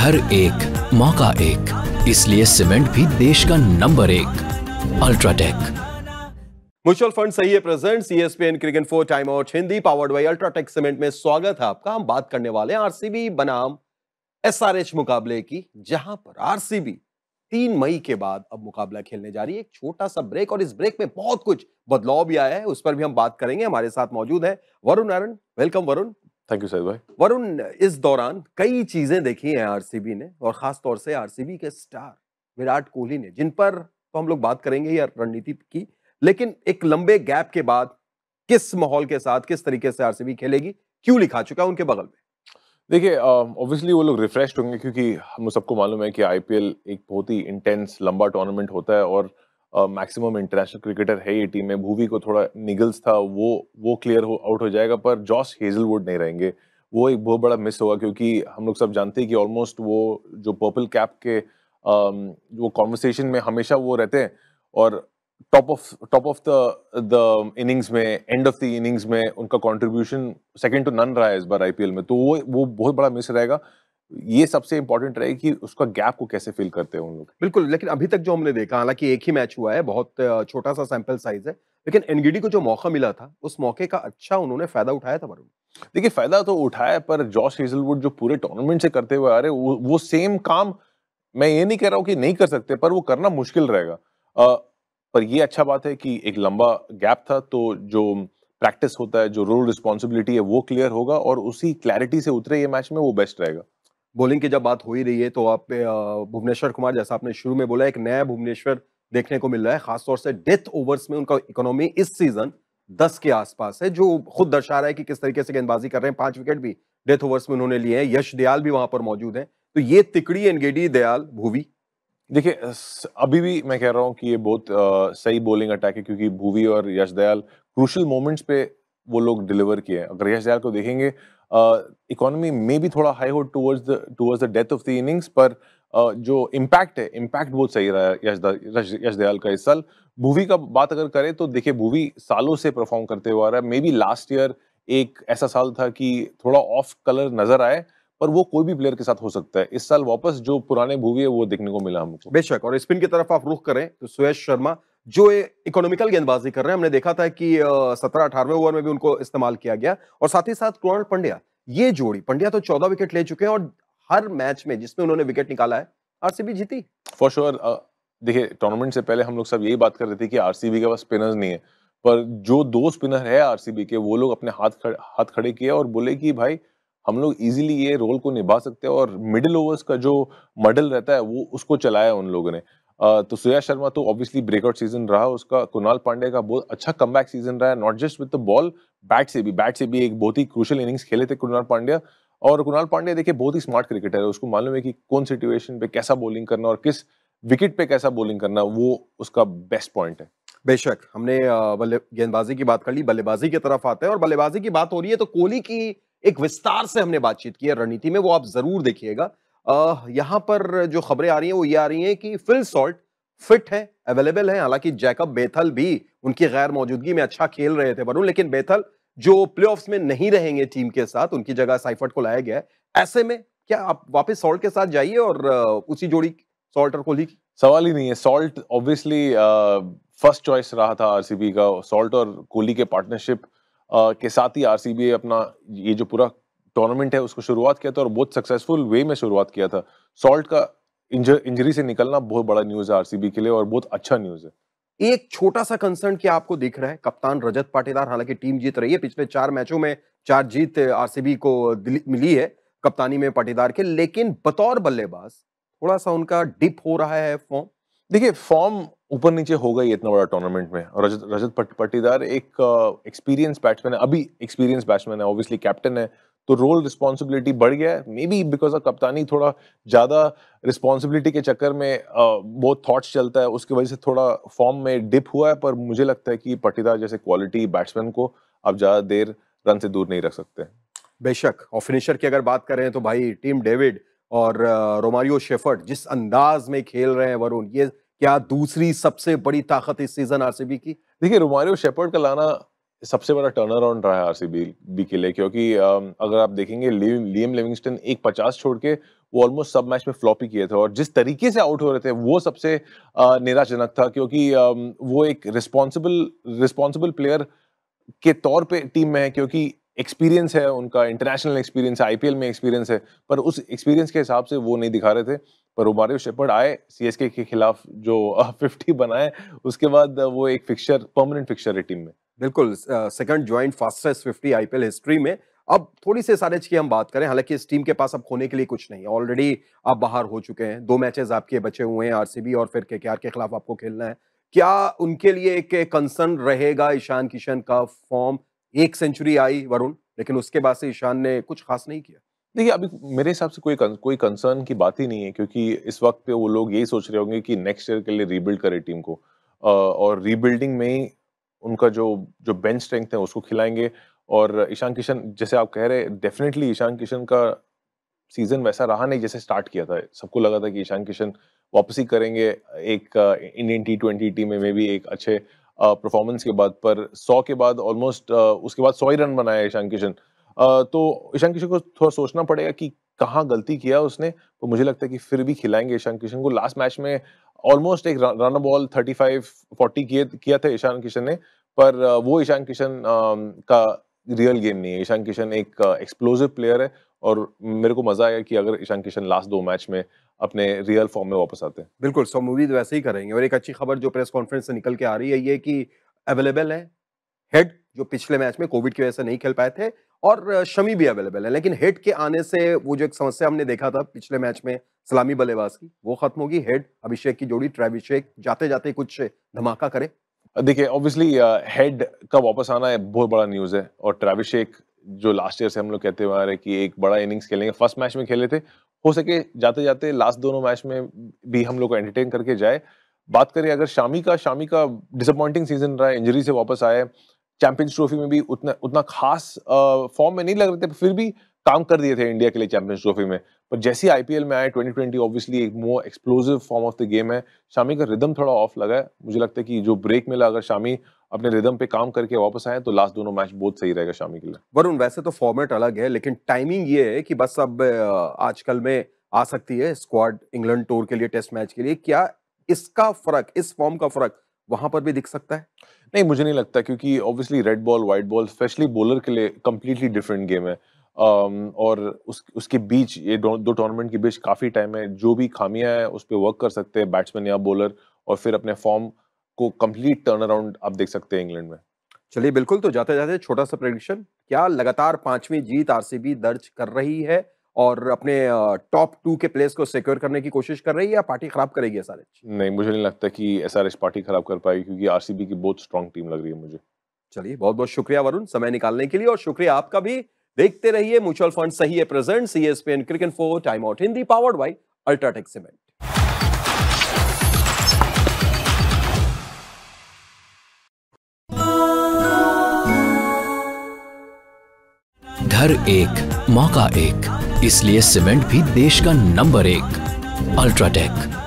घर एक मौका एक, इसलिए सीमेंट भी देश का नंबर 1 अल्ट्राटेक। म्यूचुअल फंड सही है present ESPN cricket 4 time out Hindi powered by UltraTech cement में स्वागत है आपका। हम बात करने वाले हैं आरसीबी बनाम SRH मुकाबले की, जहां पर आरसीबी 3 मई के बाद अब मुकाबला खेलने जा रही है। एक छोटा सा ब्रेक और इस ब्रेक में बहुत कुछ बदलाव भी आया है, उस पर भी हम बात करेंगे। हमारे साथ मौजूद है Varun Narayan. Welcome Varun. Thank you sir भाई। वरुण, इस दौरान कई चीजें देखी हैं आरसीबी ने, और खास तौर से आरसीबी के स्टार विराट कोहली ने, जिन पर तो हम लोग बात करेंगे ही रणनीति की, लेकिन एक लंबे गैप के बाद किस माहौल के साथ किस तरीके से आरसीबी खेलेगी, क्यों लिखा चुका है उनके बगल में। देखिए ऑब्वियसली वो लोग रिफ्रेश्ड होंगे, क्योंकि हम लोग सबको मालूम है कि आईपीएल एक बहुत ही इंटेंस लंबा टूर्नामेंट होता है और मैक्सिमम इंटरनेशनल क्रिकेटर है ये टीम में। भुवी को थोड़ा निगल्स था, वो क्लियर आउट हो जाएगा, पर जॉश हेजलवुड नहीं रहेंगे। वो एक बहुत बड़ा मिस होगा, क्योंकि हम लोग सब जानते हैं कि ऑलमोस्ट वो जो पर्पल कैप के वो कॉन्वर्सेशन में हमेशा वो रहते हैं, और टॉप ऑफ द इनिंग्स में, एंड ऑफ द इनिंग्स में उनका कंट्रीब्यूशन सेकंड टू नन रहा है इस बार आईपीएल में। तो वो बहुत बड़ा मिस रहेगा। ये सबसे इंपॉर्टेंट रहेगा कि उसका गैप को कैसे फिल करते हैं उन लोग। बिल्कुल, लेकिन अभी तक जो हमने देखा, हालांकि एक ही मैच हुआ है, बहुत छोटा सा सैंपल साइज है, लेकिन एनगीडी को जो मौका मिला था उस मौके का अच्छा उन्होंने फायदा उठाया था वरुण। देखिए फायदा तो उठाया, पर जॉश हेजलवुड जो पूरे टूर्नामेंट से करते हुए आ रहे, वो सेम काम मैं ये नहीं कह रहा हूँ कि नहीं कर सकते, पर वो करना मुश्किल रहेगा। पर ये अच्छा बात है कि एक लंबा गैप था, तो जो प्रैक्टिस होता है, जो रोल रिस्पॉन्सिबिलिटी है, वो क्लियर होगा और उसी क्लैरिटी से उतरे ये मैच में, वो बेस्ट रहेगा। बॉलिंग की जब बात हो ही रही है, तो आप भुवनेश्वर कुमार, जैसा आपने शुरू में बोला, एक नया भुवनेश्वर देखने को मिल रहा है। खासतौर से डेथ ओवर्स में उनका इकोनॉमी इस सीजन 10 के आसपास है, जो खुद दर्शा रहा है कि किस तरीके से गेंदबाजी कर रहे हैं। 5 विकेट भी डेथ ओवर्स में उन्होंने लिए हैं। यश दयाल भी वहां पर मौजूद है। तो ये तिकड़ी एनगेडी, दयाल, भुवी, देखिए अभी भी मैं कह रहा हूँ कि ये बहुत सही बॉलिंग अटैक है, क्योंकि भुवी और यश दयाल क्रूशियल मोमेंट्स पे वो लोग डिलीवर किए हैं। अगर यश दयाल को देखेंगे, इकोनॉमी में भी थोड़ा हाई हो towards the death of the innings, पर जो इम्पैक्ट है, इम्पैक्ट बहुत सही रहा है यश दयाल का इस साल। भुवी का बात अगर करें तो देखिए, भुवी सालों से परफॉर्म करते हुआ आ रहा है। मे बी लास्ट ईयर एक ऐसा साल था कि थोड़ा ऑफ कलर नजर आए, पर वो कोई भी प्लेयर के साथ हो सकता है। इस साल वापस जो पुराने भुवी है वो देखने को मिला हमको। बेशक। और स्पिन की तरफ आप रुख करें तो सुयश शर्मा, जो इकोनॉमिकल गेंदबाजी कर रहे हैं, हमने देखा था कि 17-18वें ओवर में भी उनको इस्तेमाल किया गया। और साथ ही साथ कृणाल पंड्या, ये जोड़ी, पंड्या तो 14 विकेट ले चुके हैं, और हर मैच में जिसमें उन्होंने विकेट निकाला है, आरसीबी जीती। For sure. देखिए टूर्नामेंट से पहले हम लोग सब यही बात कर रहे थे कि आरसीबी के पास स्पिनर्स नहीं है, पर जो 2 स्पिनर है आरसीबी के, वो लोग अपने हाथ खड़े किए और बोले कि भाई हम लोग इजीली ये रोल को निभा सकते हैं, और मिडिल ओवर्स का जो मॉडल रहता है वो उसको चलाया उन लोगों ने। तो सुयश शर्मा तो ऑब्वियसली ब्रेकआउट सीजन रहा उसका। कुणाल पांड्या का बहुत अच्छा कमबैक सीजन रहा है, not just with the ball, bat से भी एक बहुत ही क्रूशियल इनिंग्स खेले थे कुणाल पांड्या। और कुणाल पांड्या देखिए बहुत ही स्मार्ट क्रिकेटर है, उसको मालूम है कि कौन सिचुएशन पे कैसा बॉलिंग करना और किस विकेट पे कैसा बॉलिंग करना, वो उसका बेस्ट पॉइंट है। बेशक। हमने गेंदबाजी की बात कर ली, बल्लेबाजी की तरफ आते हैं। और बल्लेबाजी की बात हो रही है तो कोहली की एक विस्तार से हमने बातचीत की है रणनीति में, वो आप जरूर देखिएगा। यहां पर जो खबरें आ रही हैं वो ये आ रही हैं कि फिल सॉल्ट फिट है, अवेलेबल है। हालांकि जैकब बेथल भी उनकी गैर मौजूदगी में अच्छा खेल रहे थे वरुण, लेकिन बेथल जो प्लेऑफ्स में नहीं रहेंगे टीम के साथ, उनकी जगह साइफर्ट को लाया गया है। ऐसे में क्या आप वापस सॉल्ट के साथ जाइए और उसी जोड़ी, सॉल्ट और कोहली की? सवाल ही नहीं है। सॉल्ट ऑब्वियसली फर्स्ट चॉइस रहा था आरसीबी का। सॉल्ट और कोहली के पार्टनरशिप के साथ ही आरसीबी अपना ये जो पूरा टूर्नामेंट है उसको शुरुआत किया था, और बहुत सक्सेसफुल वे में शुरुआत किया था। सॉल्ट का इंजरी से निकलना बहुत बड़ा न्यूज है आरसीबी के लिए, और बहुत अच्छा न्यूज है। एक छोटा सा कंसर्न क्या आपको दिख रहा है? कप्तान रजत पाटीदार, हालांकि टीम जीत रही है, पिछले 4 मैचों में 4 जीत आरसीबी को मिली है कप्तानी में पाटीदार के, लेकिन बतौर बल्लेबाज थोड़ा सा उनका डिप हो रहा है फॉर्म। देखिए फॉर्म ऊपर नीचे होगा ही इतना बड़ा टूर्नामेंट में, और रजत पाटीदार एक एक्सपीरियंस बैट्समैन है, अभी एक्सपीरियंस बैट्समैन है, ऑब्वियसली कैप्टन है, तो रोल रिस्पॉन्सिबिलिटी बढ़ गया है। मे बी बिकॉज ऑफ कप्तानी, थोड़ा ज्यादा रिस्पॉन्सिबिलिटी के चक्कर में बहुत थॉट्स चलता है, उसकी वजह से थोड़ा फॉर्म में डिप हुआ है। पर मुझे लगता है कि पाटीदार जैसे क्वालिटी बैट्समैन को अब ज्यादा देर रन से दूर नहीं रख सकते। बेशक। और फिनिशर की अगर बात करें तो भाई टीम डेविड और रोमारियो शेफर्ड जिस अंदाज में खेल रहे हैं वरुण, ये क्या दूसरी सबसे बड़ी ताकत इस सीजन आरसीबी की? देखिए रोमारियो शेफर्ड का लाना सबसे बड़ा टर्न अराउंड रहा है आरसीबी के लिए, क्योंकि अगर आप देखेंगे लियम लिविंगस्टन एक 50 छोड़ के वो ऑलमोस्ट सब मैच में फ्लॉप ही किए थे, और जिस तरीके से आउट हो रहे थे वो सबसे निराशजनक था, क्योंकि वो एक रिस्पॉन्सिबल प्लेयर के तौर पे टीम में है, क्योंकि एक्सपीरियंस है उनका, इंटरनेशनल एक्सपीरियंस है, आईपीएल में एक्सपीरियंस है, पर उस एक्सपीरियंस के हिसाब से वो नहीं दिखा रहे थे। पर रोमारियो शेपर्ड आए सीएसके के खिलाफ जो 50 बनाए, उसके बाद वो एक परमानेंट फिक्सचर है टीम में। बिल्कुल, second joint fastest 50 IPL history में। अब थोड़ी सी एसआरएच की हम बात करें, हालांकि इस टीम के पास अब खोने के लिए कुछ नहीं है, ऑलरेडी आप बाहर हो चुके हैं, 2 मैचेस आपके बचे हुए हैं, आरसीबी और फिर केकेआर के खिलाफ आपको खेलना है। क्या उनके लिए एक कंसर्न रहेगा ईशान किशन का फॉर्म? 1 सेंचुरी आई वरुण, लेकिन उसके बाद से ईशान ने कुछ खास नहीं किया। देखिए, अभी मेरे हिसाब से कोई कंसर्न की बात ही नहीं है, क्योंकि इस वक्त पे वो लोग यही सोच रहे होंगे कि नेक्स्ट ईयर के लिए रीबिल्ड करे टीम को, और रीबिल्डिंग में ही उनका जो बेंच स्ट्रेंथ है उसको खिलाएंगे। और ईशान किशन, जैसे आप कह रहे हैं, डेफिनेटली ईशान किशन का सीजन वैसा रहा नहीं जैसे स्टार्ट किया था। सबको लगा था कि ईशान किशन वापस ही करेंगे एक इंडियन T20 टीम में भी एक अच्छे परफॉर्मेंस के बाद, पर 100 के बाद ऑलमोस्ट उसके बाद 100 ही रन बनाए ईशान किशन। तो ईशान किशन को थोड़ा सोचना पड़ेगा कि कहाँ गलती किया उसने। तो मुझे लगता है कि फिर भी खिलाएंगे ईशान किशन को। लास्ट मैच में ऑलमोस्ट एक रन बॉल 35-40 किया था ईशान किशन ने, पर वो ईशान किशन का रियल गेम नहीं है। ईशान किशन एक एक्सप्लोसिव प्लेयर है, और मेरे को मजा आया कि अगर ईशान किशन लास्ट 2 मैच में अपने रियल फॉर्म में वापस आते हैं। बिल्कुल, सो उम्मीद वैसे ही करेंगे। और एक अच्छी खबर जो प्रेस कॉन्फ्रेंस से निकल के आ रही है ये कि अवेलेबल है हेड, जो पिछले मैच में कोविड की वजह से नहीं खेल पाए थे, और शमी भी अवेलेबल है। लेकिन हेड के आने से वो जो एक समस्या हमने देखा था पिछले मैच में सलामी बल्लेबाज की, वो खत्म होगी। हेड अभिषेक की जोड़ी, ट्रेविशेक जाते जाते कुछ धमाका करे। देखिए, ऑब्वियसली हेड का वापस आना है बहुत बड़ा न्यूज है, और ट्रेविशेक जो लास्ट ईयर से हम लोग कहते हुए आ रहे कि एक बड़ा इनिंग्स खेलेंगे, फर्स्ट मैच में खेले थे, हो सके जाते जाते लास्ट दोनों मैच में भी हम लोग को एंटरटेन करके जाए। बात करें अगर शामी का डिसअपॉइंटिंग सीजन रहा है, इंजरी से वापस आया है। चैंपियंस ट्रॉफी में भी उतना खास फॉर्म में नहीं लग रहे थे, फिर भी काम कर दिए थे इंडिया के लिए चैंपियंस ट्रॉफी में। पर जैसे ही आईपीएल में आए 2020, ऑब्वियसली एक more explosive form of the game है। शामी का रिदम थोड़ा ऑफ लगा है, मुझे लगता है कि जो ब्रेक मिला, अगर शामी अपने रिदम पे काम करके वापस आए तो लास्ट दोनों मैच बहुत सही रहेगा शामी के लिए। वरुण, वैसे तो फॉर्मेट अलग है, लेकिन टाइमिंग ये है कि बस अब आजकल में आ सकती है स्क्वाड इंग्लैंड टूर के लिए, टेस्ट मैच के लिए। क्या इसका फर्क, इस फॉर्म का फर्क वहां पर भी दिख सकता है? नहीं, मुझे नहीं लगता, क्योंकि obviously red ball white ball specially bowler के लिए कंप्लीटली डिफरेंट गेम है। और उसके बीच ये दो टूर्नामेंट के बीच काफी टाइम है। जो भी खामियां है उस पर वर्क कर सकते हैं बैट्समैन या बॉलर, और फिर अपने फॉर्म को कंप्लीट टर्न अराउंड आप देख सकते हैं इंग्लैंड में। चलिए, बिल्कुल। तो जाते जाते छोटा सा प्रेडिक्शन, क्या लगातार 5वीं जीत आरसीबी दर्ज कर रही है और अपने टॉप 2 के प्लेस को सिक्योर करने की कोशिश कर रही है, या पार्टी खराब करेगी एसआरएच? नहीं, मुझे नहीं लगता कि एसआरएच पार्टी खराब कर पाएगी, क्योंकि आरसीबी की बहुत स्ट्रॉन्ग टीम लग रही है मुझे। चलिए, बहुत बहुत शुक्रिया वरुण समय निकालने के लिए, और शुक्रिया आपका भी। देखते रहिए म्यूचुअल फंड सही है present ESPN Cricinfo time out Hindi, powered by UltraTech cement. घर एक, मौका एक, इसलिए सीमेंट भी देश का नंबर 1 अल्ट्राटेक।